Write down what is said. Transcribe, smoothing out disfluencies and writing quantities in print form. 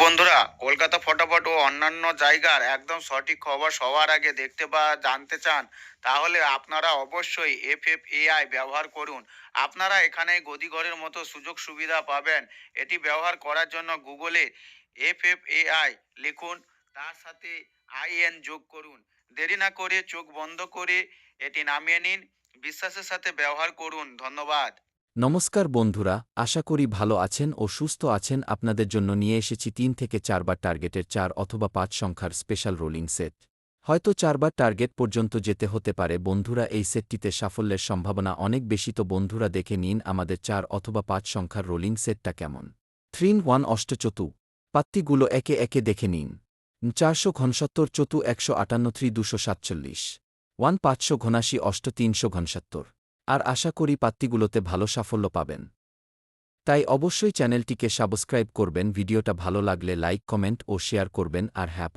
বন্ধুরা, কলকাতা ফটাফট ও অন্যান্য জায়গার একদম সঠিক খবর সবার আগে দেখতে বা জানতে চান, তাহলে আপনারা অবশ্যই এফএফএআই ব্যবহার করুন। আপনারা এখানে গদিঘরের মতো সুযোগ সুবিধা পাবেন। এটি ব্যবহার করার জন্য গুগলে এফএফএআই লিখুন, তার সাথে আইএন যোগ করুন। দেরি না করে চোখ বন্ধ করে এটি নামিয়ে নিন। বিশ্বাসের সাথে ব্যবহার করুন। ধন্যবাদ। নমস্কার বন্ধুরা, আশা করি ভালো আছেন ও সুস্থ আছেন। আপনাদের জন্য নিয়ে এসেছি ৩ থেকে ৪ বার টার্গেটের ৪ অথবা ৫ সংখ্যার স্পেশাল রোলিং সেট। হয়তো ৪ বার টার্গেট পর্যন্ত যেতে হতে পারে বন্ধুরা। এই সেটটিতে সাফল্যের সম্ভাবনা অনেক বেশি। তো বন্ধুরা, দেখে নিন আমাদের ৪ অথবা ৫ সংখ্যার রোলিং সেটটা কেমন। 3-1 অষ্টচতু পাত্তিগুলো একে একে দেখে নিন। ৪০০ ঘনসত্তর চতু ১৫৮ ২৪৭ ৫৭০ অষ্ট ৩০০ ঘনসত্তর। আর আশা করি পাত্তিগুলোতে ভালো সাফল্য পাবেন। তাই অবশ্যই চ্যানেলটিকে সাবস্ক্রাইব করবেন, ভিডিওটা ভালো লাগলে লাইক, কমেন্ট ও শেয়ার করবেন। আর হ্যাঁ,